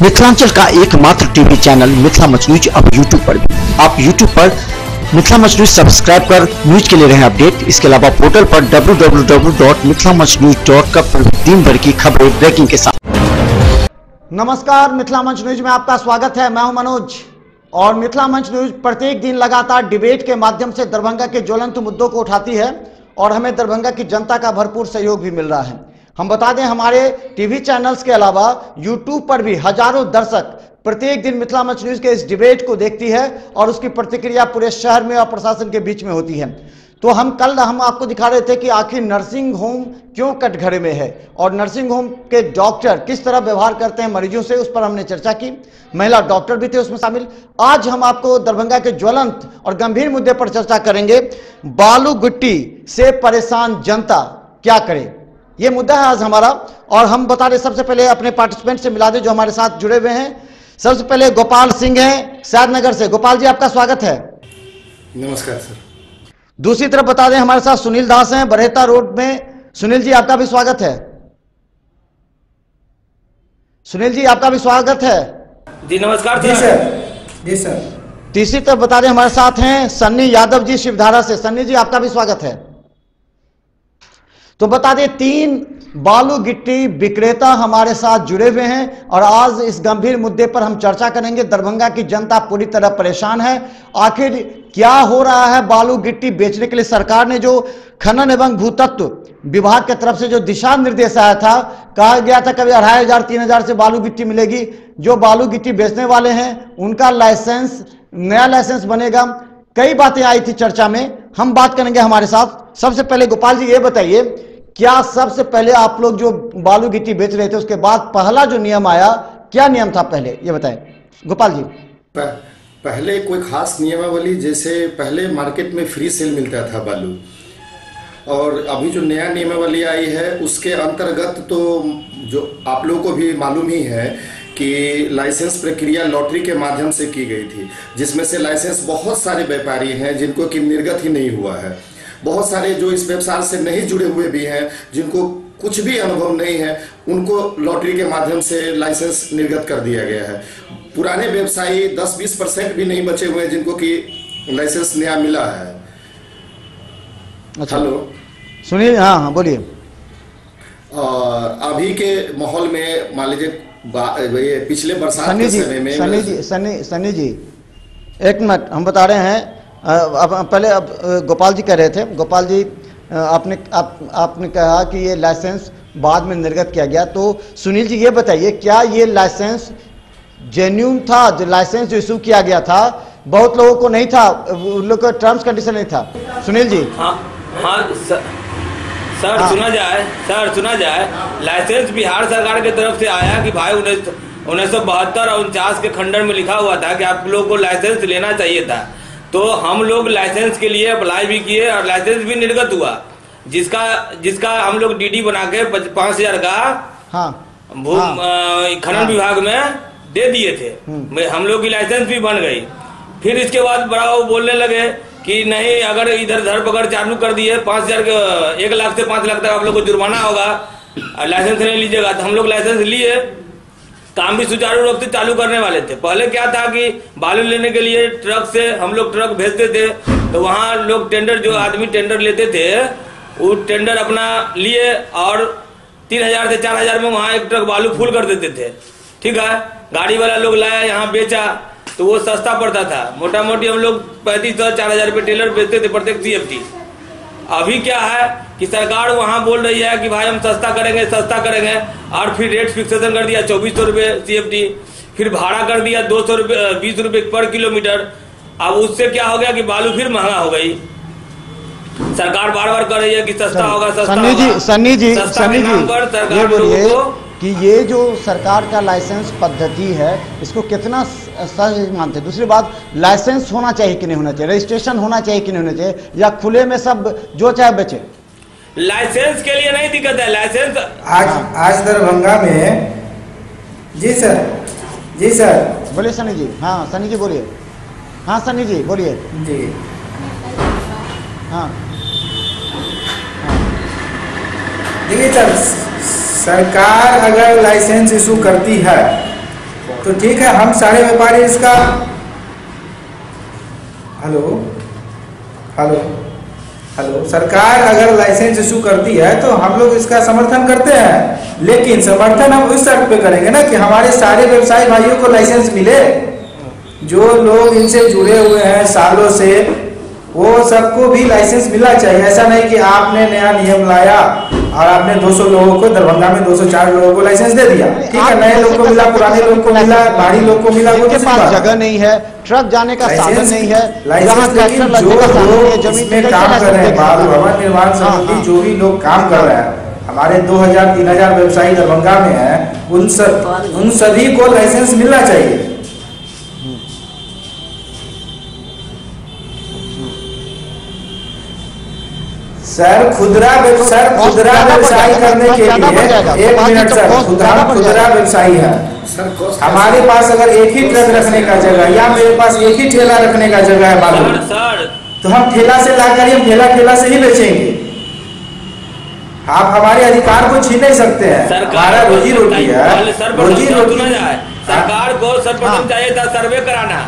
मिथिलांचल का एकमात्र TV channel Mithila much news अब यूट्यूब पर भी। आप यूट्यूब पर मिथिला मच न्यूज सब्सक्राइब कर न्यूज के लिए रहें अपडेट। इसके अलावा पोर्टल पर www.mithilamachnews.com पर दिन भर की खबरें ब्रेकिंग के साथ। नमस्कार, मिथिला मंच न्यूज में आपका स्वागत है। मैं हूं मनोज और मिथिला मंच न्यूज प्रत्येक दिन लगातार डिबेट के माध्यम से दरभंगा के ज्वलंत मुद्दों को उठाती है और हमें दरभंगा की जनता का भरपूर सहयोग भी मिल रहा है। हम बता दें, हमारे टीवी चैनल्स के अलावा यूट्यूब पर भी हजारों दर्शक प्रत्येक दिन मिथिला मंच न्यूज के इस डिबेट को देखती है और उसकी प्रतिक्रिया पूरे शहर में और प्रशासन के बीच में होती है। तो हम आपको दिखा रहे थे कि आखिर नर्सिंग होम क्यों कटघरे में है और नर्सिंग होम के डॉक्टर किस तरह व्यवहार करते हैं मरीजों से, उस पर हमने चर्चा की। महिला डॉक्टर भी थे उसमें शामिल। आज हम आपको दरभंगा के ज्वलंत और गंभीर मुद्दे पर चर्चा करेंगे। बालू गिट्टी से परेशान जनता क्या करे, ये मुद्दा है आज हमारा। और हम बता रहे, सबसे पहले अपने पार्टिसिपेंट से मिला दे जो हमारे साथ जुड़े हुए हैं। सबसे पहले गोपाल सिंह हैं सैदनगर से। गोपाल जी, आपका स्वागत है। नमस्कार सर। दूसरी तरफ बता दें, हमारे साथ सुनील दास हैं बरहेता रोड में। सुनील जी, आपका भी स्वागत है। सुनील जी, आपका भी स्वागत है। जी नमस्कार जी सर। जी सर। तीसरी तरफ बता दें, हमारे साथ हैं सन्नी यादव जी शिवधारा से। सन्नी जी, आपका भी स्वागत है। तो बता दें, 3 बालू गिट्टी विक्रेता हमारे साथ जुड़े हुए हैं और आज इस गंभीर मुद्दे पर हम चर्चा करेंगे। दरभंगा की जनता पूरी तरह परेशान है। आखिर क्या हो रहा है बालू गिट्टी बेचने के लिए? सरकार ने जो खनन एवं भूतत्व विभाग की तरफ से जो दिशा निर्देश आया था, कहा गया था कभी 2500 3000 से बालू गिट्टी मिलेगी। जो बालू गिट्टी बेचने वाले हैं उनका लाइसेंस, नया लाइसेंस बनेगा। कई बातें आई थी चर्चा में, हम बात करेंगे हमारे साथ। सबसे पहले गोपाल जी ये बताइए, क्या सबसे पहले आप लोग जो बालू गिट्टी बेच रहे थे उसके बाद पहला जो नियम आया, क्या नियम था पहले, ये बताएं गोपाल जी। पहले कोई खास नियमावली, जैसे पहले मार्केट में फ्री सेल मिलता था बालू, और अभी जो नया नियमावली आई है उसके अंतर्गत तो जो आप लोगों को भी मालूम ही है कि लाइसेंस प्रक्रिया लॉटरी के माध्यम से की गई थी, जिसमें से लाइसेंस बहुत सारे व्यापारी हैं जिनको कि निर्गत ही नहीं हुआ है। बहुत सारे जो इस व्यवसाय से नहीं जुड़े हुए भी हैं, जिनको कुछ भी अनुभव नहीं है, उनको लॉटरी के माध्यम से लाइसेंस निर्गत कर दिया गया है। पुराने व्यवसायी 10-20% भी नहीं बचे हुए हैं जिनको कि लाइसेंस नया मिला है। अच्छा, हेलो सुनिए। हाँ बोलिए। अभी के माहौल में मान लीजिए पिछले बरसात के समय में सन्नी जी एक मिनट, हम बता रहे हैं। पहले गोपाल जी कह रहे थे। गोपाल जी, आपने कहा कि ये लाइसेंस बाद में निर्गत किया गया, तो सुनील जी ये बताइए, क्या ये लाइसेंस जेन्युइन था? जो लाइसेंस जो इशू किया गया था, बहुत लोगों को नहीं था, उन लोग का टर्म्स कंडीशन नहीं था। सुनील जी। हाँ सर, सुना जाए लाइसेंस बिहार सरकार की तरफ से आया कि भाई 1972 और 49 के खंडन में लिखा हुआ था कि आप लोग को लाइसेंस लेना चाहिए था। तो हम लोग लाइसेंस के लिए अप्लाई भी किए और लाइसेंस भी निर्गत हुआ, जिसका हम लोग डीडी बना के 5000 का खनन विभाग में दे दिए थे। हम लोग की लाइसेंस भी बन गई। फिर इसके बाद बड़ा वो बोलने लगे कि नहीं, अगर इधर धरपकड़ चालू कर दिए 5000 के 1 लाख से 5 लाख तक आप लोग को जुर्माना होगा, लाइसेंस नहीं लीजिएगा। तो हम लोग लाइसेंस लिए, काम भी सुचारू रूप से चालू करने वाले थे। पहले क्या था कि बालू लेने के लिए ट्रक से हम लोग ट्रक भेजते थे, तो वहाँ लोग टेंडर, जो आदमी टेंडर लेते थे वो टेंडर अपना लिए और 3000 से 4000 में वहाँ एक ट्रक बालू फुल कर देते थे। ठीक है, गाड़ी वाला लोग लाया, यहाँ बेचा तो वो सस्ता पड़ता था। मोटा मोटी हम लोग 3500-4000 रुपये टेलर बेचते थे प्रत्येक CFT। अभी क्या है कि सरकार वहां बोल रही है कि भाई हम सस्ता करेंगे और फिर रेट फिक्सेशन कर दिया 2400 रुपये CFT, फिर भाड़ा कर दिया 200 रुपये 20 रुपये पर किलोमीटर। अब उससे क्या हो गया कि बालू फिर महंगा हो गई। सरकार बार बार कर रही है कि सस्ता होगा। सन्नी जी ये बोलिए कि ये जो सरकार का लाइसेंस पद्धति है, इसको कितना सही मानते हैं? दूसरी बात, लाइसेंस होना चाहिए कि नहीं होना चाहिए? रजिस्ट्रेशन होना चाहिए कि नहीं होना चाहिए, या खुले में सब जो चाहे बेचे? लाइसेंस के लिए नहीं दिक्कत है। लाइसेंस आज दरभंगा में। जी सर बोलिए सनी जी। हाँ सनी जी बोलिए। हाँ सनी जी बोलिए जी। हाँ देखिए सर, सरकार अगर लाइसेंस इशू करती है तो ठीक है, हम सारे व्यापारी इसका हेलो हेलो हेलो सरकार अगर लाइसेंस इशू करती है तो हम लोग इसका समर्थन करते हैं, लेकिन समर्थन हम उस शर्त पे करेंगे ना कि हमारे सारे व्यवसायी भाइयों को लाइसेंस मिले। जो लोग इनसे जुड़े हुए हैं सालों से, वो सबको भी लाइसेंस मिलना चाहिए। ऐसा नहीं कि आपने नया नियम लाया और आपने 200 लोगों को, दरभंगा में 204 लोगों को लाइसेंस दे दिया, ठीक है, नए लोग को मिला, पुराने लोग को मिला, बाहरी लोग को मिला, वो उनके पास जगह नहीं है, ट्रक जाने का साधन नहीं है, जहाँ ट्रैक्टर लगने का साधन है, जमीन में काम कर रहे हैं, बालू भवन निर्माण समिति जो भी लोग काम कर रहे हैं, हमारे 2000-3000 व्यवसायी दरभंगा में है, उन सभी को लाइसेंस मिलना चाहिए। सर खुदरा व्यवसाय करने के लिए, एक मिनट सर, खुदरा व्यवसायी है, हमारे पास अगर एक ही ट्रक रखने का जगह या मेरे पास एक ही ठेला रखने का जगह है बालू, तो हम ठेला से लाकर हम ठेला से ही बेचेंगे। आप हमारे अधिकार को छीन नहीं सकते हैं, हमारा रोजी रोटी है, रोजी रोटी। सरकार को सर्वप्रथम चाहिए था सर्वे कराना।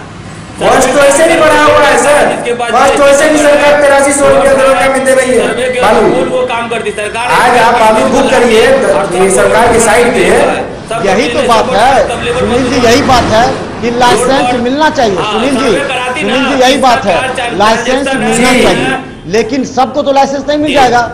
कॉस्ट तो ऐसे नहीं बढ़ा हुआ है सर, कॉस्ट तो ऐसे नहीं सरकार 8300 रुपया दरभंगा में दे रही है बालू। वो काम करती सरकार। आज आप बालू बुक करिए सरकार की साइट पे, यही तो बात है सुनील जी, यही बात है कि लाइसेंस मिलना चाहिए। सुनील जी यही बात है, लाइसेंस मिलना चाहिए, लेकिन सबको तो लाइसेंस नहीं मिल जाएगा,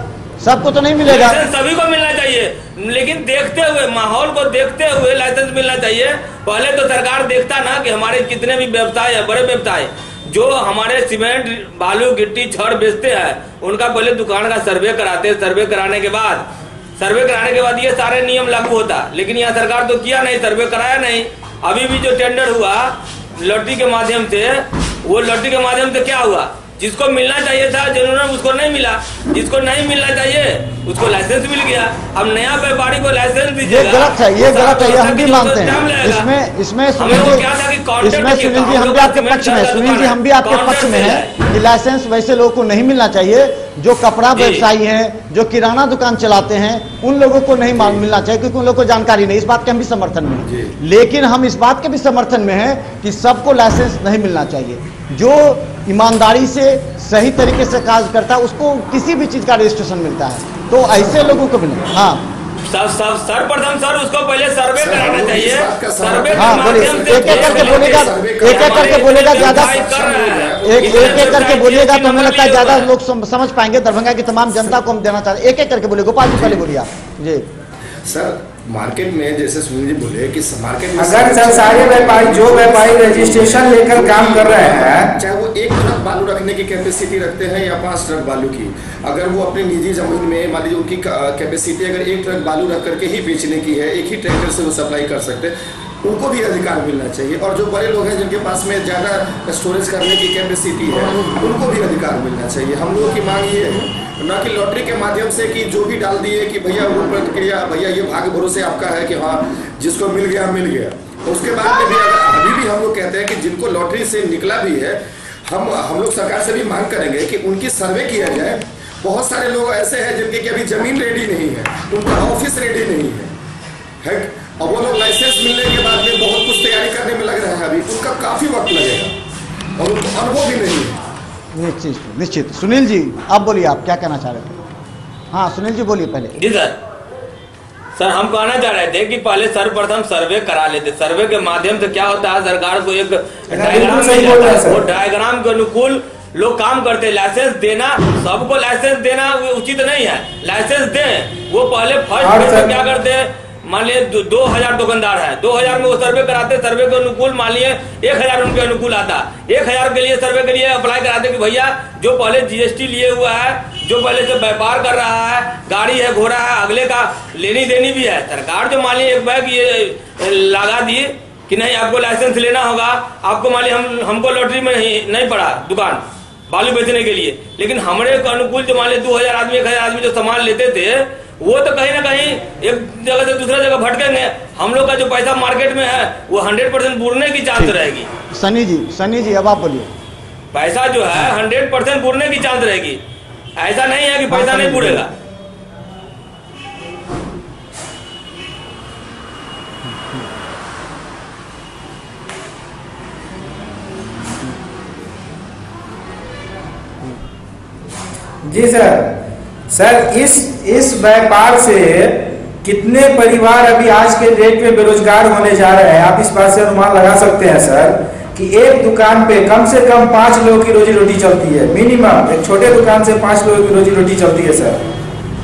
सबको तो नहीं मिलेगा। सभी को मिलना चाहिए, लेकिन देखते हुए, माहौल को देखते हुए लाइसेंस मिलना चाहिए। पहले तो सरकार देखता ना कि हमारे कितने भी व्यवसाय है, बड़े व्यवसाय जो हमारे सीमेंट, बालू, गिट्टी, छड़ बेचते हैं, उनका पहले दुकान का सर्वे कराते। सर्वे कराने के बाद ये सारे नियम लागू होता, लेकिन यहाँ सरकार तो किया नहीं, सर्वे कराया नहीं। अभी भी जो टेंडर हुआ लॉटरी के माध्यम से, वो लॉटरी के माध्यम से क्या हुआ, जिसको मिलना चाहिए था जिन्होंने उसको नहीं मिला, जिसको नहीं मिलना चाहिए उसको लाइसेंस मिल गया। अब नया व्यापारी को लाइसेंस दीजिएगा, ये गलत है, ये हम भी मानते हैं। इसमें सुनील जी हम भी आपके पक्ष में, सुनील जी हम भी आपके पक्ष में हैं कि लाइसेंस वैसे लोगों को नहीं मिलना चाहिए जो कपड़ा व्यवसायी हैं, जो किराना दुकान चलाते हैं, उन लोगों को नहीं मिलना चाहिए, क्योंकि उन लोगों को जानकारी नहीं। इस बात के हम भी समर्थन में हैं, लेकिन हम इस बात के भी समर्थन में हैं कि सबको लाइसेंस नहीं मिलना चाहिए। जो ईमानदारी से सही तरीके से कार्य करता है उसको किसी भी चीज का रजिस्ट्रेशन मिलता है, तो ऐसे लोगों को मिले। हाँ सर्वप्रथम सर उसको पहले सर्वे कराना चाहिए। सर्वे हाँ बोलिए, एक एक करके बोलेगा ज्यादा, एक एक करके बोलिएगा तो हमें लगता है ज्यादा लोग समझ पाएंगे। दरभंगा की तमाम जनता को हम देना चाहते हैं, एक एक करके बोलिए। गोपाल जी पहले बोलिए आप जी। सर मार्केट में जैसे सुनील जी बोले कि मार्केट में अगर सर सारे व्यापारी, जो व्यापारी रजिस्ट्रेशन लेकर काम कर रहे हैं, चाहे वो एक ट्रक बालू रखने की कैपेसिटी रखते हैं या 5 ट्रक बालू की, अगर वो अपनी निजी जमीन में मान लीजिए उनकी कैपेसिटी अगर 1 ट्रक बालू रख करके ही बेचने की है, एक ही ट्रैक्टर से वो सप्लाई कर सकते हैं, उनको भी अधिकार मिलना चाहिए। और जो बड़े लोग हैं जिनके पास में ज़्यादा स्टोरेज करने की कैपेसिटी है, उनको भी अधिकार मिलना चाहिए। हम लोगों की मांग ये है न कि लॉटरी के माध्यम से कि जो भी डाल दिए कि भैया वो प्रक्रिया, भैया ये भाग्य भरोसे आपका है कि हाँ जिसको मिल गया मिल गया। उसके बाद में भी अभी भी हम लोग कहते हैं कि जिनको लॉटरी से निकला भी है, हम लोग सरकार से भी मांग करेंगे कि उनकी सर्वे किया जाए। बहुत सारे लोग ऐसे हैं जिनके कि अभी जमीन रेडी नहीं है, उनका ऑफिस रेडी नहीं है, और वो लोग लाइसेंस मिलने के बाद में बहुत कुछ तैयारी करने में लग रहा है, अभी उनका काफी वक्त लगेगा और उनको अनुभव भी नहीं है। निश्चित। सुनील जी आप बोलिए, आप क्या कहना चाह रहे थे? हाँ सुनील जी बोलिए पहले। जी सर हम कहना चाह रहे थे कि पहले सर्वप्रथम सर्वे करा लेते। सर्वे के माध्यम से क्या होता है, सरकार को एक डायग्राम मिल जाता है, वो डायग्राम के अनुकूल लोग काम करते हैं। लाइसेंस देना, सबको लाइसेंस देना उचित नहीं है। लाइसेंस दें, वो पहले फर्स्ट क्या करते हैं, मान लिए 2000 दुकानदार है, 2000 में वो सर्वे कराते, सर्वे के अनुकूल मान लिए 1000 उनके अनुकूल आता, 1000 के लिए सर्वे के लिए अप्लाई कराते कि भैया जो पहले जीएसटी लिए हुआ है, जो पहले से व्यापार कर रहा है, गाड़ी है, घोड़ा है, अगले का लेनी देनी भी है। सरकार जो मान लिए एक बैग ये लगा दिए कि नहीं आपको लाइसेंस लेना होगा, आपको मान लिया हमको लॉटरी में नहीं पड़ा दुकान बालू बेचने के लिए, लेकिन हमारे अनुकूल जो मान लिया 2000 आदमी 1000 आदमी जो सामान लेते थे, वो तो कहीं ना कहीं एक जगह से दूसरा जगह भटकेंगे। हम लोग का जो पैसा मार्केट में है वो 100% बुरने की चांस रहेगी। सनी जी अब आप बोलिए। पैसा जो है 100% बुरने की चांस रहेगी, ऐसा नहीं है कि पैसा नहीं बुरेगा। जी सर इस व्यापार से कितने परिवार अभी आज के डेट में बेरोजगार होने जा रहे हैं, आप इस बात से अनुमान लगा सकते हैं सर कि एक दुकान पे कम से कम 5 लोगों की रोजी रोटी चलती है, मिनिमम एक छोटे दुकान से 5 लोगों की रोजी रोटी चलती है सर।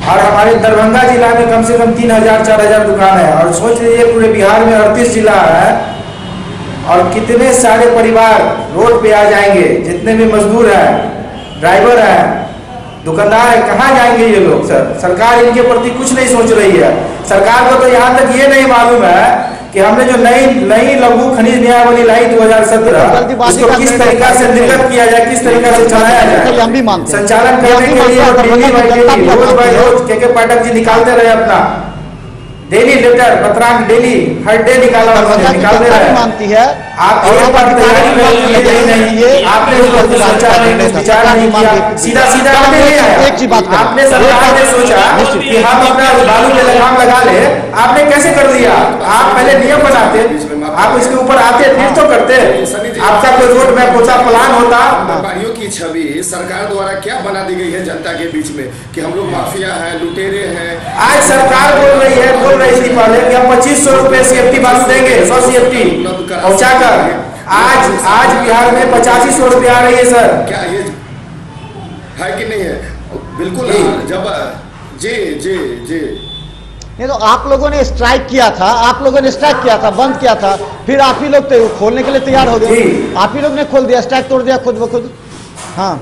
और हमारे दरभंगा जिला में कम से कम 3000-4000 दुकान है, और सोच लीजिए पूरे बिहार में 38 जिला है, और कितने सारे परिवार रोड पे आ जाएंगे, जितने भी मजदूर हैं, ड्राइवर हैं, दुकानदार है, कहाँ जाएंगे ये लोग सर? सरकार इनके प्रति कुछ नहीं सोच रही है। सरकार को तो यहाँ तक ये नहीं मालूम है कि हमने जो नई लघु खनिज नियमावली लाई 2017, उसको किस तरीका से निर्गत किया जाए, किस तरीका से चलाया जाए, हम भी मानते हैं। संचालन करने के लिए daily by daily, rose bye रोज के पाठक जी निकालते रहे अपना डेली लेटर, पत्रांक डेली हर डे निकालते रहे। मानती है आप एक बार तैयारी नहीं, आपने विचार नहीं किया, सीधा एक चीज बात करें। आपने सरकार ने सोचा कि हम अपना बालू में लगाम लगा ले, आपने कैसे कर दिया? आप पहले नियम बनाते, आप इसके ऊपर आते फिर तो करते, आपका कोई रोड मैप होता, प्लान होता। व्यापारियों की छवि सरकार द्वारा क्या बना दी गई है जनता के बीच में कि हम लोग माफिया हैं, लुटेरे हैं। आज सरकार बोल रही थी पहले कि हम 2500 रुपए CFT बालू देंगे, 100 CFT पहुंचाकर। आज बिहार में 8500 रुपए आ रही है सर। क्या ये है कि नहीं है? बिल्कुल। जब जी नहीं तो आप लोगों ने स्ट्राइक किया था, बंद किया था, फिर आप ही लोग तो खोलने के लिए तैयार हो गए, आप ही लोग ने खोल दिया, स्ट्राइक तोड़ दिया खुद ब खुद। हाँ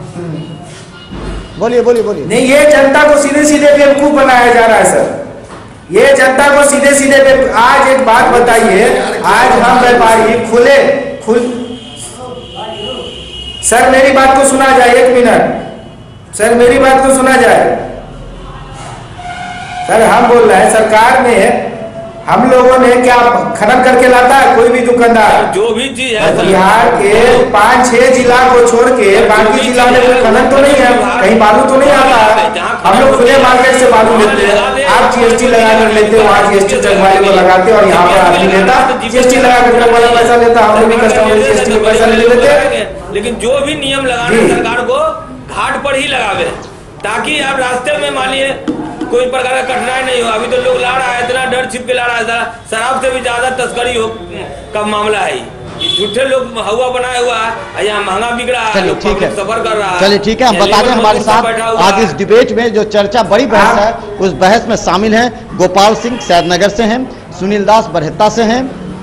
बोलिए। नहीं, ये जनता को सीधे बेवकूफ बनाया जा रहा है सर। ये जनता को सीधे आज एक बात बताइए, आज हम व्यापारी सर मेरी बात को सुना जाए, 1 मिनट सर, मेरी बात को सुना जाए सर। हम बोल रहे हैं सरकार ने, हम लोगों ने क्या खनन करके लाता है कोई भी दुकानदार? जो भी चीज है बिहार के 5-6 जिला को छोड़ के बाकी जिला में कोई खनन तो नहीं है, कहीं बालू तो नहीं आता है। हम लोग खुले मार्केट से बालू लेते हैं, आप GST लगा कर लेते हो, वहाँ GST ट्रक वाले को लगाते और यहाँ पे आदमी लेता, GST लगा कर ट्रक वाला पैसा लेता, हम लोग भी कस्टमर GST में पैसा ले लेते हैं। लेकिन जो भी नियम लगाना सरकार को घाट पर ही लगावे, ताकि आप रास्ते में मानिए कोई प्रकार का कठिनाई नहीं हो। अभी तो लोग ला रहा है, इतना डर छिप के ला रहा है, शराब से भी ज्यादा तस्करी का मामला है। झूठे लोग हवा बनाया हुआ है, यहाँ महंगा बिक रहा है, ठीक है, सफर कर रहा है। चलिए ठीक है, हम बता दें हमारे साथ आज इस डिबेट में जो चर्चा बड़ी बहस है, उस बहस में शामिल हैं गोपाल सिंह सैदनगर से हैं, सुनील दास बरहत्ता से हैं,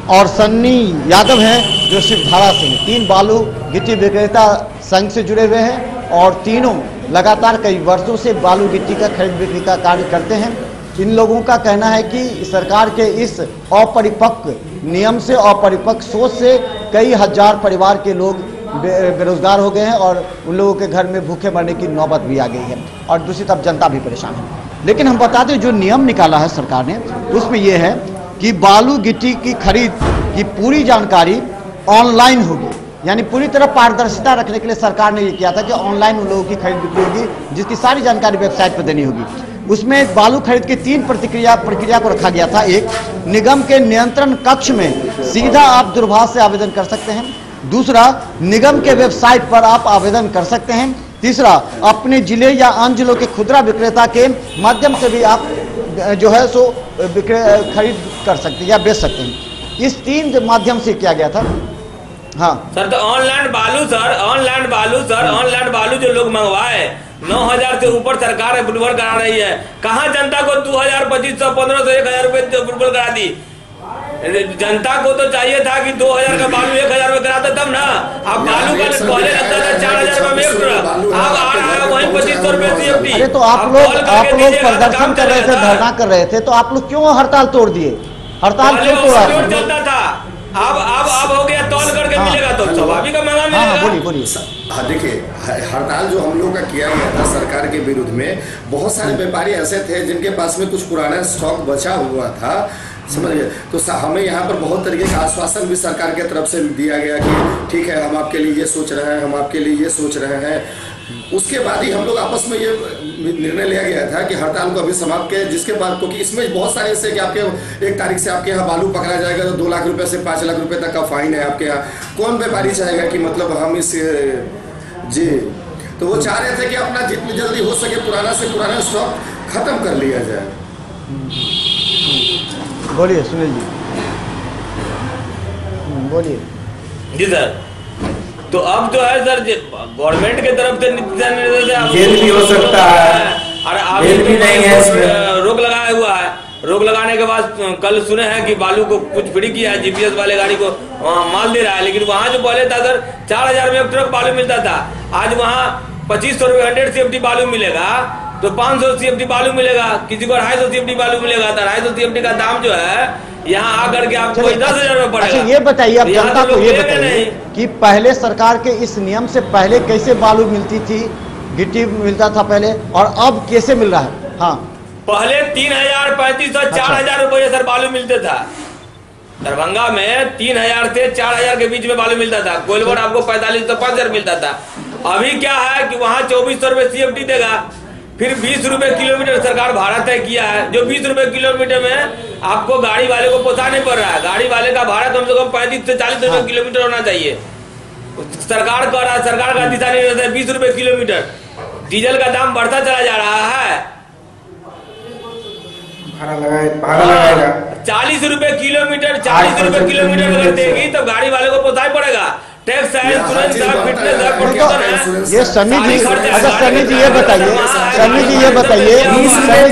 और सन्नी यादव हैं जो शिवधारा से हैं। 3 बालू गिट्टी विक्रेता संघ से जुड़े हुए हैं और तीनों लगातार कई वर्षों से बालू गिट्टी का खरीद बिक्री का कार्य करते हैं। इन लोगों का कहना है कि सरकार के इस अपरिपक्व नियम से, अपरिपक्व सोच से कई हजार परिवार के लोग बेरोजगार हो गए हैं और उन लोगों के घर में भूखे मरने की नौबत भी आ गई है, और दूसरी तरफ जनता भी परेशान है। लेकिन हम बता दें जो नियम निकाला है सरकार ने, उसमें यह है कि बालू गिट्टी की खरीद की पूरी जानकारी ऑनलाइन होगी, यानी पूरी तरह पारदर्शिता रखने के लिए सरकार ने ये किया था कि ऑनलाइन उन लोगों की खरीद बिक्री होगी, जिसकी सारी जानकारी वेबसाइट पर देनी होगी। उसमें बालू खरीद की 3 प्रक्रिया को रखा गया था। एक, निगम के नियंत्रण कक्ष में सीधा आप दूरभाष से आवेदन कर सकते हैं। दूसरा, निगम के वेबसाइट पर आप आवेदन कर सकते हैं। तीसरा, अपने जिले या अन्य जिलों के खुदरा विक्रेता के माध्यम से भी आप जो है सो खरीद कर सकते हैं या बेच सकते हैं। इस 3 माध्यम से किया गया था। हाँ सर, तो ऑनलाइन बालू जो लोग मंगवाए 9000 से ऊपर सरकार अप्रूवल करा रही है। कहाँ जनता को 2000, 2500, 1500, 1000 रुपए अप्रूवल करा दी? जनता को तो चाहिए था कि 2000 का बालू 1000 रुपए कराता तब ना। अब बालू का पहले लगता था 4000 रुपए में, अब आ रहा है वही 2500 रुपए CFT। अरे तो आप लोग प्रदर्शन कर रहे थे, धरना कर रहे थे, तो आप लोग क्यों हड़ताल तोड़ दिए? हड़ताल क्यों तोड़ा? चलता था, अब हो गया तौल करके मिलेगा तो स्वाभाविक महंगा मिलेगा। बोलिए। हाँ देखिए, हड़ताल जो हम लोग का किया गया था सरकार के विरुद्ध में, बहुत सारे व्यापारी ऐसे थे जिनके पास में कुछ पुराना स्टॉक बचा हुआ था, समझ गए। तो हमें यहाँ पर बहुत तरीके का आश्वासन भी सरकार की तरफ से दिया गया कि ठीक है, हम आपके लिए ये सोच रहे हैं, हम आपके लिए ये सोच रहे हैं। उसके बाद ही हम लोग आपस में ये निर्णय लिया गया था कि हड़ताल को अभी समाप्त किया, जिसके बाद क्योंकि इसमें बहुत सारे ऐसे कि आपके 1 तारीख से आपके यहाँ बालू पकड़ा जाएगा तो 2 लाख रुपए से 5 लाख रुपए तक का फाइन है आपके यहाँ। कौन व्यापारी चाहेगा कि मतलब हम इस जी तो वो चाह रहे थे कि अपना जितनी जल्दी हो सके पुराना से पुराना स्टॉक खत्म कर लिया जाए। बोलिए सुनील जी, बोलिए। जी सर, तो अब जो है सर गवर्नमेंट के तरफ से जेल भी हो सकता है और जेल भी नहीं है इसमें। रोक लगाया हुआ है। रोक लगाने के बाद कल सुने हैं कि बालू को कुछ फ्री किया है, जीपीएस वाले गाड़ी को माल दे रहा है। लेकिन वहाँ जो पहले था सर 4000 में एक ट्रक बालू मिलता था, आज वहाँ 2500 रुपये 100 CFT बालू मिलेगा, तो 500 CFT बालू मिलेगा, किसी को 250 CFT बालू मिलेगा। तो 250 CFT का दाम जो है यहाँ आकर के आपको 10,000 में पड़ेगा। अच्छा ये बताइए, अब जनता को ये बताइए कि पहले सरकार के इस नियम से पहले कैसे बालू मिलती थी, गिट्टी मिलता था पहले, और अब कैसे मिल रहा है? हाँ, पहले 3000, 3500, 4000 रुपये सर बालू मिलते था। दरभंगा में 3000 से 4000 के बीच में बालू मिलता था। कोइलवर आपको 45 से 5000 मिलता था। अभी क्या है कि वहाँ 2400 रुपये CFT देगा, फिर 20 रुपये किलोमीटर सरकार भाड़ा तय किया है, जो 20 रुपये किलोमीटर में आपको गाड़ी वाले को पोसा नहीं पड़ रहा है। गाड़ी वाले का भाड़ा कम से कम 35 से 40 रुपये किलोमीटर होना चाहिए। सरकार का दिशा निर्देश है 20 रुपये किलोमीटर। डीजल का दाम बढ़ता चला जा रहा है, भाड़ा लगाएगा 40 रुपये किलोमीटर। 40 रुपये किलोमीटर अगर देगी तो गाड़ी वाले को पोसा पड़ेगा। टैक्स है, इंश्योरेंस है, फिटनेस है, प्रदूषण है। ये सनी जी, अच्छा सनी जी ये बताइए, सनी जी ये बताइए, 70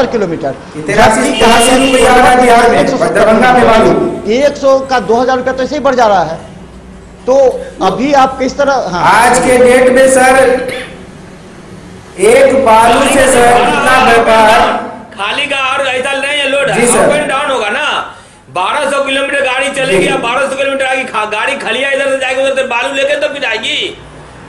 किलोमीटर 100 का 2000 रुपया तो ऐसे ही बढ़ जा रहा है। तो अभी आप किस तरह? हाँ, आज के डेट में सर एक बालू से सर कितना व्यापार खाली का और ऐसा नहीं है, लोड जी सर, अप एंड डाउन होगा ना। 1200 किलोमीटर गाड़ी चलेगी, 1200 किलोमीटर आएगी, गाड़ी खलिया इधर से जाएगी, उधर से बालू लेके तो फिर आएगी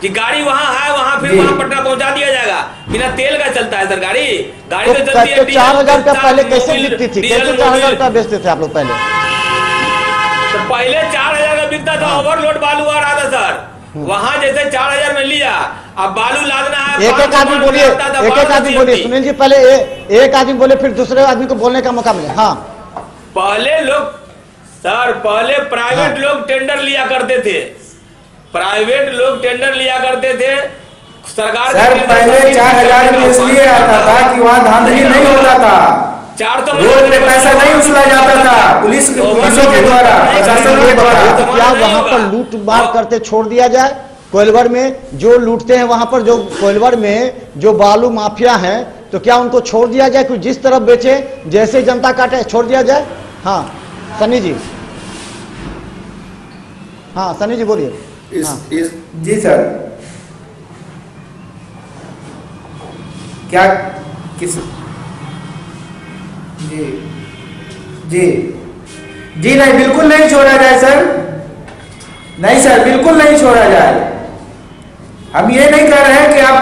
कि गाड़ी वहाँ है, वहाँ फिर वहाँ पटना पहुँचा दिया जाएगा। बिना तेल का चलता है सर गाड़ी तो चलती है। 4000 रुपया पहले कैसे बिकती थी? कैसे 4000 रुपया बेचते थे आप लोग पहले? तो पहले 4000 का बिकता था, ओवरलोड बालू आ रहा था सर। वहाँ जैसे 4000 में लिया, अब बालू लादना है। एक आदमी बोलिए, एक आदमी बोलिए। सुनील जी पहले एक आदमी बोले, फिर दूसरे आदमी को बोलने का मौका मिले। हाँ, पहले लोग सर, पहले प्राइवेट लोग टेंडर लिया करते थे, प्राइवेट लोग टेंडर लिया करते थे। सरकार सर पहले 4000 में इसलिए आता था कि वहाँ धांधली नहीं होता था, 400 रोड पे पैसा नहीं उछला जाता था पुलिसों के द्वारा, प्रशासन के द्वारा। क्या वहाँ पर लूट मार करते छोड़ दिया जाए? कोइलवर में जो लूटते हैं, वहाँ पर जो कोइलवर में जो बालू माफिया हैं, तो क्या उनको छोड़ दिया जाए कि जिस तरफ बेचे जैसे जनता काटे छोड़ दिया जाए? हाँ सनी जी, हाँ सनी जी बोलिए। हाँ। जी सर, क्या किस जी जी जी नहीं, बिल्कुल नहीं छोड़ा जाए सर, नहीं सर बिल्कुल नहीं छोड़ा जाए। हम ये नहीं कह रहे हैं कि आप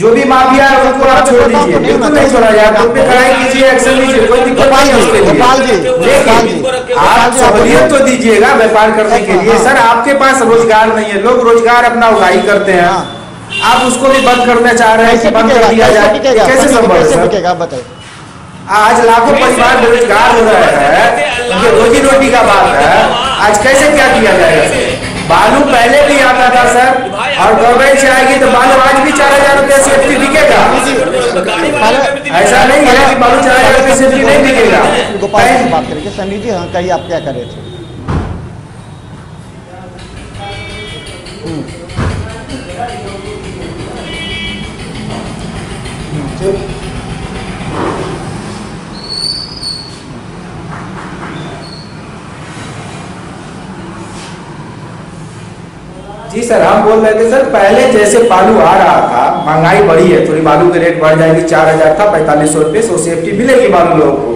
जो भी माफिया है उनको आप छोड़ दीजिए, बिल्कुल नहीं छोड़ा जाए। आप पे कड़ाई कीजिए, एक्शन लीजिए, कोई दिक्कत नहीं है उसके लिए। आप सहूलियत तो दीजिएगा व्यापार करने के लिए। सर आपके पास रोजगार नहीं है, लोग रोजगार अपना उगाही करते हैं, आप उसको भी बंद करना चाह रहे हैं कि बंद कर दिया जाए, कैसे संभव है सर? बताइए। आज लाखों परिवार बेरोजगार हो रहे हैं, ये रोजी रोटी का बात है, आज कैसे क्या किया जाएगा? बालू पहले भी आता था सर, और गवर्नमेंट से आएगी तो बालू आज भी 4000 रुपये सेफ्टी बिकेगा। ऐसा नहीं है कि बालू 4000 रुपये सेफ्टी नहीं बिकेगा। गोपाल से बात करेंगे। सनी जी हाँ कहिए, आप क्या कर रहे थे? जी सर, हम बोल रहे थे सर पहले जैसे बालू आ रहा था, महंगाई बढ़ी है थोड़ी, बालू के रेट बढ़ जाएगी, 4000 था 4500 रुपये, सो सेफ्टी मिलेगी बालू लोगों को।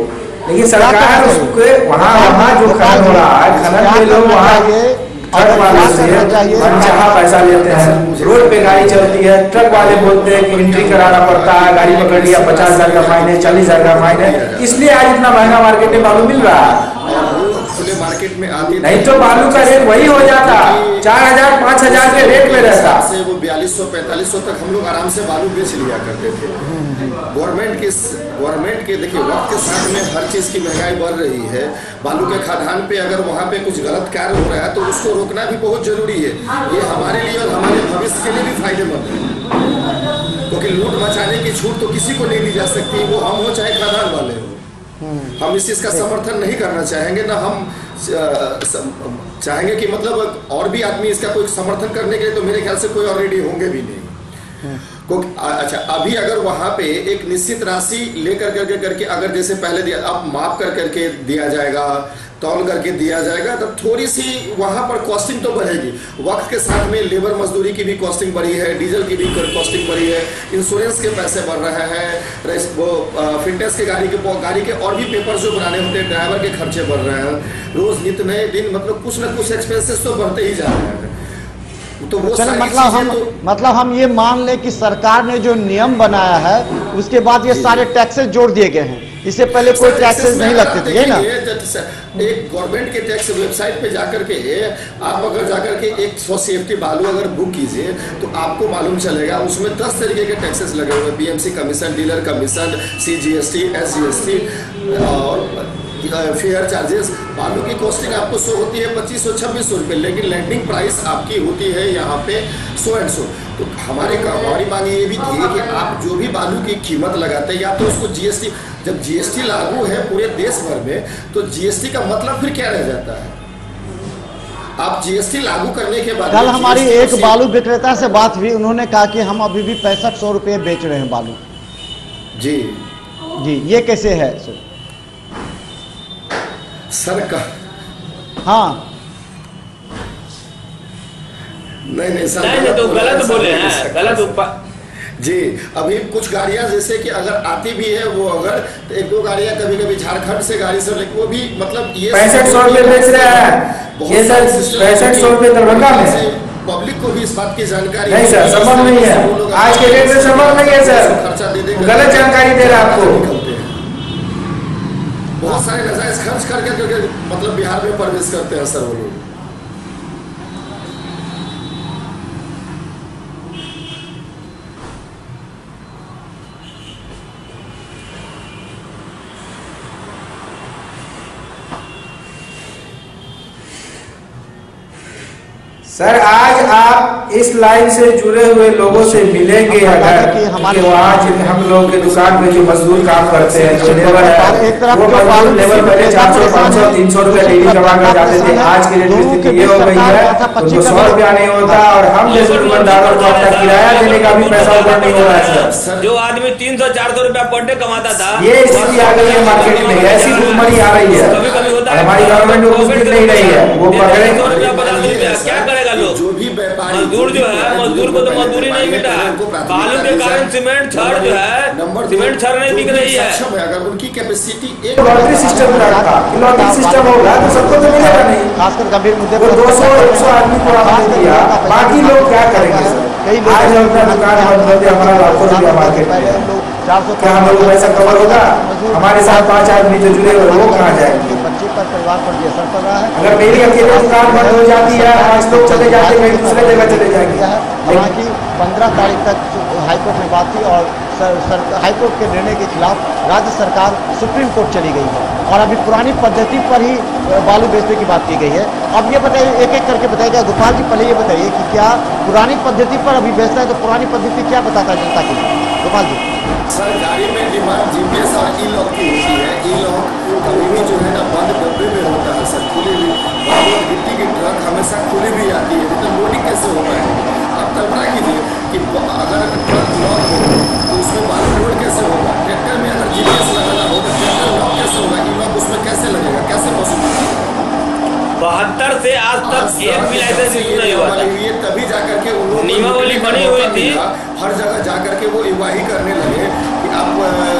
लेकिन सरकार उसके वहाँ जो खनन हो रहा है, खनन के लोग वहाँ ट्रक वाले से मनचाहा पैसा लेते हैं। रोड पे गाड़ी चलती है, ट्रक वाले बोलते हैं कि एंट्री कराना पड़ता है, गाड़ी पकड़ लिया 50,000 का फाइन है, 40,000 का फाइन है, इसलिए आज इतना महंगा मार्केट में बालू मिल रहा है। खुले मार्केट में आती नहीं तो बालू का रेट वही हो जाता, 4000 5000 के रेट में रहता। 4000-4500 तक हम लोग आराम से बालू बेच लिया करते थे। गवर्नमेंट के देखिए वक्त के साथ में हर चीज़ की महंगाई बढ़ रही है। बालू के खदान पे अगर वहाँ पे कुछ गलत कार्य हो रहा है तो उसको रोकना भी बहुत जरूरी है। ये हमारे लिए और हमारे भविष्य के लिए भी फायदेमंद है, क्योंकि लूट मचाने की छूट तो किसी को नहीं दी जा सकती, वो हम हो चाहे खदान वाले हो। हम इस चीज़ का समर्थन नहीं करना चाहेंगे, ना हम चाहेंगे कि मतलब और भी आदमी इसका कोई समर्थन करने के लिए, तो मेरे ख्याल से कोई ऑलरेडी होंगे भी नहीं। अच्छा, अभी अगर वहां पे एक निश्चित राशि लेकर करके अगर जैसे पहले दिया, अब माप करके दिया जाएगा, तौल करके दिया जाएगा, तो थोड़ी सी वहां पर कॉस्टिंग तो बढ़ेगी। वक्त के साथ में लेबर मजदूरी की भी कॉस्टिंग बढ़ी है, डीजल की भी कॉस्टिंग बढ़ी है, इंश्योरेंस के पैसे बढ़ रहे हैं, वो फिटनेस के गाड़ी के और भी पेपर जो बनाने होते हैं, ड्राइवर के खर्चे बढ़ रहे हैं, रोज नित्य नए दिन मतलब कुछ ना कुछ एक्सपेंसेस तो बढ़ते ही जा रहे हैं। तो वो चलो मतलब हम ये मान लें कि सरकार ने जो नियम बनाया है उसके बाद ये सारे टैक्सेस जोड़ दिए गए हैं। इससे पहले कोई टैक्सेस नहीं लगते थे ना। एक गवर्नमेंट के टैक्स वेबसाइट पे जाकर के आप अगर जाकर के एक सेफ्टी बालू अगर बुक कीजिए तो आपको मालूम चलेगा उसमें 10 तरीके के टैक्सेस लगे हुए, BMC commission, dealer commission, CGST, SGST और फेयर चार्जेस। बालू की कॉस्टिंग आपको 100 होती है 2500-2600 रुपये, लेकिन लैंडिंग प्राइस आपकी होती है यहाँ पे 100 तो हमारी मांग ये भी थी कि आप जो भी बालू की कीमत लगाते हैं या तो उसको GST, जब GST लागू है पूरे देश भर में तो GST का मतलब फिर क्या रह जाता है? आप GST लागू करने के बाद कल हमारी एक बालू विक्रेता से बात हुई, उन्होंने कहा कि हम अभी भी 6500 रुपये बेच रहे हैं बालू। जी, ये कैसे है सरकार? हाँ नहीं तो गलत बोले हैं, गलत जी। अभी कुछ गाड़ियां जैसे कि अगर आती भी है वो अगर तो 1-2 गाड़ियां कभी झारखंड से गाड़ी से, लेकिन वो भी मतलब ये 6500 रुपये बेच रहे हैं। ये सर 6500 रुपये दरभंगा में पब्लिक को भी इस बात की जानकारी नहीं सर, संभव नहीं है, आज के डेट में संभव नहीं है सर, खर्चा दे गलत जानकारी दे रहा है आपको। बहुत सारे नजायज खर्च करके मतलब बिहार में प्रवेश करते हैं सर वो लोग। सर आज आप इस लाइन से जुड़े हुए लोगों से मिलेंगे अगर कि आज हम लोग के दुकान में जो मजदूर काम करते हैं, जो लेबर है, वो मजदूर लेबर पहले 400, 500, 300 रुपया डेली कमा कर जाते थे। आज की डेट स्थिति ये हो गई है तो 100 रुपया नहीं होता और हम जैसे दुकानदारों को अपना किराया देने का भी पैसा ऊपर नहीं हो रहा है सर। जो आदमी 300-400 रुपया पर डे कमाता था, ये स्थिति आ गई है मार्केट में, ऐसी भुखमरी आ रही है। हमारी गवर्नमेंट को कुछ भी नहीं रही है, वो पकड़े क्या करेगा लोग? जो भी व्यापारी मजदूर जो है, मजदूर को तो मजदूरी नहीं मिला, बालू के कारण सीमेंट छड़ जो है, सीमेंट छड़ नहीं बिक रही है। अगर उनकी कैपेसिटी एक लॉटरी सिस्टम रखा, लॉटरी सिस्टम होगा तो सबको तो मिलेगा नहीं। खासकर गंभीर मुद्दे वो 200-100 आदमी को आपने दिया, बाकी लोग क्या करेंगे सर? आज हम अपना दुकान बंद कर दिया, हमारा लाखों रुपया मार्केट में, क्या हम लोग पैसा कवर होगा? हमारे साथ 5 आदमी जो जुड़े हुए वो कहाँ जाएंगे? बच्चे पर, परिवार पर भी असर पड़ रहा है। अगर मेरी अकेले दुकान बंद हो जाती है, 5 लोग चले जाते हैं, दूसरे जगह चले जाएंगे। हालांकि 15 तारीख तक हाईकोर्ट में बात थी और हाईकोर्ट के निर्णय के खिलाफ राज्य सरकार सुप्रीम कोर्ट चली गई है और अभी पुरानी पद्धति पर ही बालू बेचने की बात की गई है। अब ये बताइए, एक एक करके बताइएगा। गोपाल जी पहले ये बताइए कि क्या पुरानी पद्धति पर अभी बेचता है तो पुरानी पद्धति क्या बताता है जनता के लिए? गोपाल जी। सर गाड़ी में डिमांड GPS और ई-लॉक की होती है। ई-लॉक कभी भी जो है ना बंद डब्बे में होता है सर, खुली भी गिट्टी की ट्रक हमेशा खुली भी आती है, तो लोडिंग कैसे होता है? आप कल्पना कीजिए कि अगर ट्रक लॉक हो तो उसमें बालू लोड कैसे होगा? ट्रैक्टर में अगर GPS लगाना हो तो ट्रैक्टर लॉक कैसे होगा? ई-लॉक उसमें कैसे लगेगा, कैसे पॉसिबल? 72 से आज तक एक भी लाइसेंस इशू नहीं हुआ था। ये तभी जाकर के उन्होंने नियमावली बनी हुई थी, हर जगह जाकर के वो इवाही करने लगे कि आप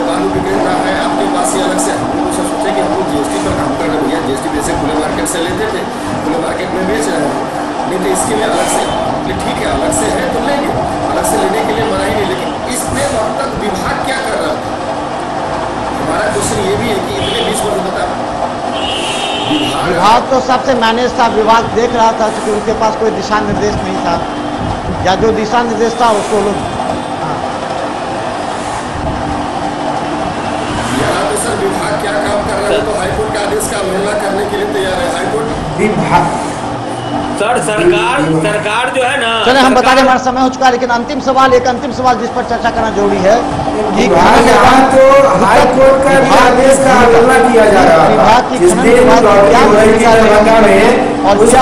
बालू विक्रेता है, आपके पास ये अलग से। हम लोग सोचे कि हम लोग GST पर काम कर रहे हैं, भैया GST जैसे खुले मार्केट से लेते थे, खुले मार्केट में बेच रहे हैं, नहीं तो इसके लिए अलग से ठीक है, अलग से है तो लेंगे, अलग से लेने के लिए मना ही नहीं। लेकिन इसमें अब तक विभाग क्या कर रहा है? हमारा क्वेश्चन ये भी है कि इतने 20 वर्ष बता विभाग तो सबसे मैनेज था, विभाग देख रहा था क्योंकि उनके पास कोई दिशा निर्देश नहीं था। या जो दिशा निर्देश था उसको लोग यहाँ तो सर विभाग क्या काम कर रहा है, तो हाईकोर्ट के आदेश का अवहेलना करने के लिए तैयार है हाईकोर्ट विभाग। सर सरकार जो है ना, चले हम बता दें हमारा समय हो चुका है, लेकिन अंतिम सवाल जिस पर चर्चा करना जरूरी है कि यहाँ तो हाई कोर्ट का भी आदेश का अवहेलना किया जा रहा विभाग की जिस दिन दरभंगा में और उस दिन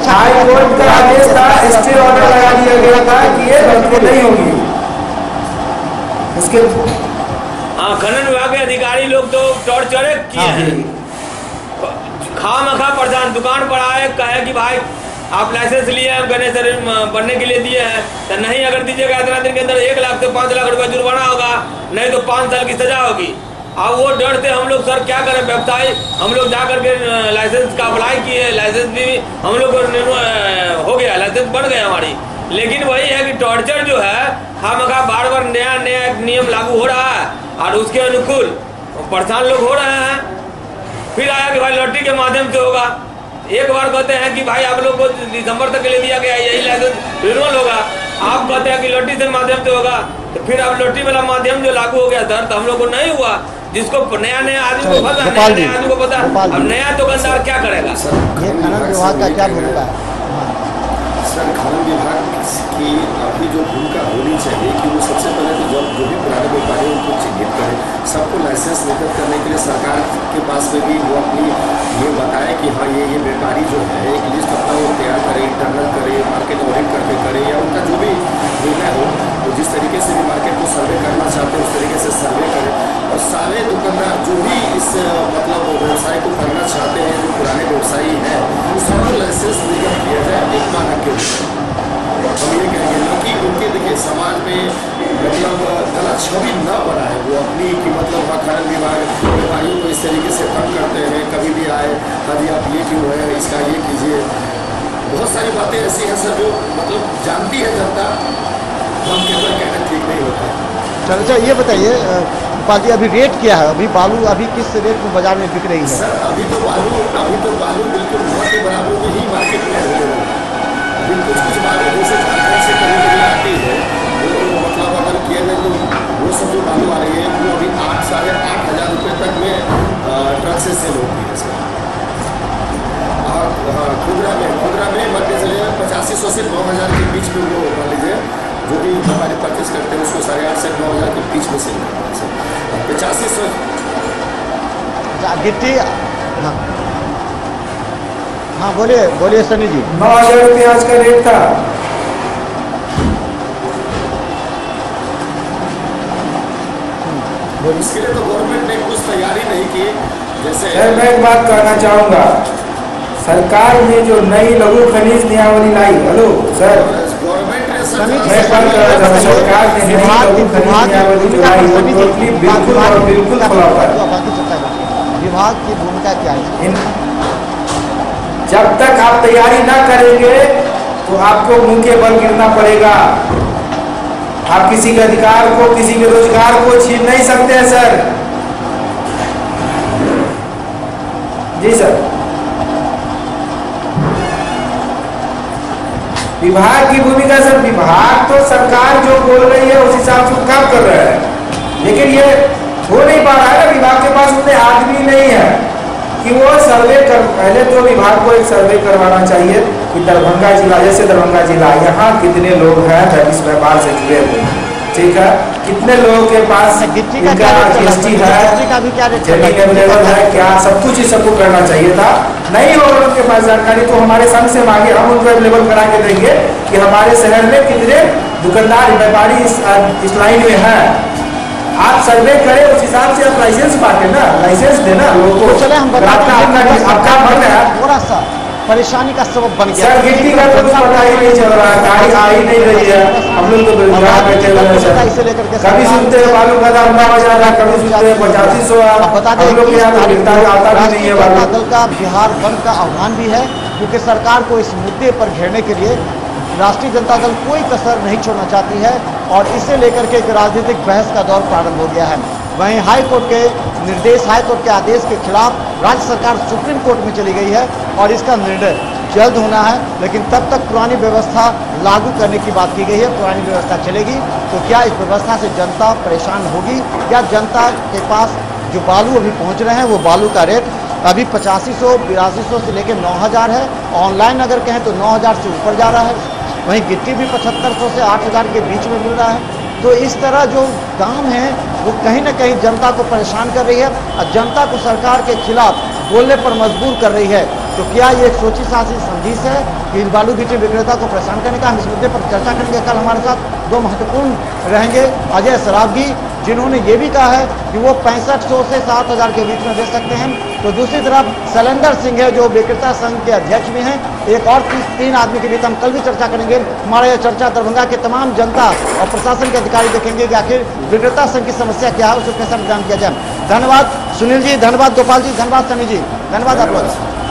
हाई कोर्ट का आदेश था, स्टे ऑर्डर लगा दिया गया था कि ये भर्ती नहीं होगी। उसके खनन विभाग के अधिकारी लोग तो टॉर्चर किए हैं, खामखा परेशान, दुकान पर आए कहे कि भाई आप लाइसेंस लिए हैं, गणेश बनने के लिए दिए हैं, तो नहीं अगर दीजिएगा इतना दिन के अंदर 1 लाख से 5 लाख रुपए जुर्माना होगा, नहीं तो 5 साल की सजा होगी। अब वो डर से हम लोग सर क्या करें, व्यवसायी हम लोग जा करके लाइसेंस का अप्लाई किए, लाइसेंस भी हम लोग हो गया, लाइसेंस बन गया हमारी, लेकिन वही है कि टॉर्चर जो है खामखा बार बार नया नियम लागू हो रहा है और उसके अनुकूल परेशान लोग हो रहे हैं। फिर आया कि भाई लॉटरी के माध्यम से होगा, एक बार कहते हैं कि भाई आप लोग को दिसंबर तक के लिए दिया गया यही लाइसेंस रिन्यूअल होगा, आप कहते हैं कि लॉटरी से माध्यम से होगा, तो फिर अब लॉटरी वाला माध्यम जो लागू हो गया सर, तो हम लोग को नहीं हुआ, जिसको नया आदमी को पता, नया आदमी को पता, अब नया दुकानदार क्या करेगा। ये खनन विभाग का क्या भूमिका है? सर खनन विभाग की अभी जो भूमिका होनी चाहिए कि वो सबसे पहले तो जो भी पुराने व्यापारी उनको चिन्हित करें, सबको लाइसेंस निर्गत करने के लिए सरकार के पास में भी वो अपनी ये बताए कि हाँ ये व्यापारी जो है एक लिस्ट अपना वो तैयार करे, इंटरनल करे, मार्केट ऑडिट करके करे, या उनका जो भी निर्णय हो वो जिस तरीके से भी मार्केट को सर्वे करना चाहते हैं उस तरीके से सर्वे करें, और सारे दुकानदार जो भी इस मतलब व्यवसाय को करना चाहते हैं, जो पुराने व्यवसायी हैं, सबको लाइसेंस निर्गत किया जाए एक मानक के ऊपर। हम ये कहेंगे ना कि उनके देखिए समाज में मतलब गलत छवि न बनाए वो अपनी कि मतलब खनन विभाग व्यापारियों को इस तरीके से तंग करते हैं, कभी भी आए अभी आप ये क्यों है, इसका ये कीजिए, बहुत सारी बातें ऐसी हैं सर जो मतलब जानती है जनता, हम के अंदर कहना ठीक नहीं होता है। चलो ये बताइए गोपाल जी, अभी रेट क्या है, अभी बालू अभी किस रेट में बाजार में बिक रही है? सर अभी तो बालू बिल्कुल बहुत के बराबर में ही मार्केट में अवेलेबल है। अभी कुछ बालू जैसे झारखंड से कभी आती है वो मतलब अगर किया जाए तो वो सब जो बालू आ रही है वो अभी 8 साढ़े 8 हज़ार रुपये तक में ट्रक से सेल होती है सर। और खुदरा में मध्य चले 8500 से 9000 के बीच में वो मान लीजिए जो भी हमारे परचेज करते हैं उसको 8.5 से 9000 के बीच में सेल करते हैं सर। 8500 गिट्टी हाँ बोलिए सनी जी। 9000 रुपये आज का रेट था। इसके लिए तो गवर्नमेंट ने कुछ तैयारी नहीं की। जैसे मैं एक बात कहना चाहूँगा, सरकार ने जो नई लघु खनिज नियमावली लाई, हेलो सर, गवर्नमेंट ने सरकार ने नई लघु खनिज नियमावली लाई वो टोटली बिल्कुल और बिल्कुल फ्लॉप है। विभाग की भूमिका क्या है? जब तक आप तैयारी ना करेंगे तो आपको मुंह के बल गिरना पड़ेगा। आप किसी के अधिकार को, किसी के रोजगार को छीन नहीं सकते हैं सर। जी सर, विभाग की भूमिका सर, विभाग तो सरकार जो बोल रही है उस हिसाब से काम कर रहा है, लेकिन ये हो नहीं पा रहा है ना, विभाग के पास उतने आदमी नहीं है कि वो सर्वे कर। पहले तो विभाग को एक सर्वे करवाना चाहिए कि दरभंगा जिला, जैसे दरभंगा जिला, यहाँ कितने लोग हैं इस व्यापार से जुड़े हुए, ठीक है, कितने लोगों के पास इनका GST है, जमीन अवेलेबल है क्या, सब कुछ ही सबको करना चाहिए था। नहीं होगा उनके पास जानकारी तो हमारे संघ से मांगे, हम उनको अवेलेबल करा के देंगे कि हमारे शहर में कितने दुकानदार व्यापारी इस लाइन में है। आप सर्वे करें, उस हिसाब से आप लाइसेंस बांटे ना, लाइसेंस देना लोगों को। चले हम आपका मन है थोड़ा सा परेशानी का सबब बन गया। सर गिट्टी का तो कुछ पता ही नहीं चल रहा है, गाड़ी आ ही नहीं रही है, हम लोग तो बेरोजगार बैठे हुए हैं सर। कभी सुनते हैं बालू का दाम 9,000 है, कभी सुनते हैं 8500। बता दें हम लोग यहाँ आता भी नहीं है बालू। जनता दल का बिहार बंद का आह्वान भी है, क्योंकि सरकार को इस मुद्दे पर घेरने के लिए राष्ट्रीय जनता दल कोई कसर नहीं छोड़ना चाहती है, और इसे लेकर के एक राजनीतिक बहस का दौर प्रारंभ हो गया है। वहीं हाईकोर्ट के निर्देश, हाईकोर्ट के आदेश के खिलाफ राज्य सरकार सुप्रीम कोर्ट में चली गई है, और इसका निर्णय जल्द होना है, लेकिन तब तक पुरानी व्यवस्था लागू करने की बात की गई है। पुरानी व्यवस्था चलेगी तो क्या इस व्यवस्था से जनता परेशान होगी? क्या जनता के पास जो बालू अभी पहुंच रहे हैं वो बालू का रेट अभी 8500 8200 से लेकर 9000 है। ऑनलाइन अगर कहें तो 9000 से ऊपर जा रहा है। वहीं गिट्टी भी 7500 से 8000 के बीच में मिल रहा है। तो इस तरह जो दाम है वो कहीं ना कहीं जनता को परेशान कर रही है और जनता को सरकार के खिलाफ बोलने पर मजबूर कर रही है। तो क्या ये एक सोची साची संदेश है कि बालू गिट्टी विक्रेता को परेशान करने का? हम इस मुद्दे पर चर्चा करेंगे। कल हमारे साथ दो महत्वपूर्ण रहेंगे, अजय सरावगी जिन्होंने ये भी कहा है कि वो 6500 से 7000 के बीच में बेच सकते हैं, तो दूसरी तरफ शैलेंद्र सिंह है जो विक्रेता संघ के अध्यक्ष भी हैं। एक और तीन आदमी के बीच हम कल भी चर्चा करेंगे। हमारा यह चर्चा दरभंगा के तमाम जनता और प्रशासन के अधिकारी देखेंगे कि आखिर विक्रेता संघ की समस्या क्या है, उसको कैसे निदान किया जाए। धन्यवाद सुनील जी, धन्यवाद गोपाल जी, धन्यवाद सनी जी, धन्यवाद आप लोग।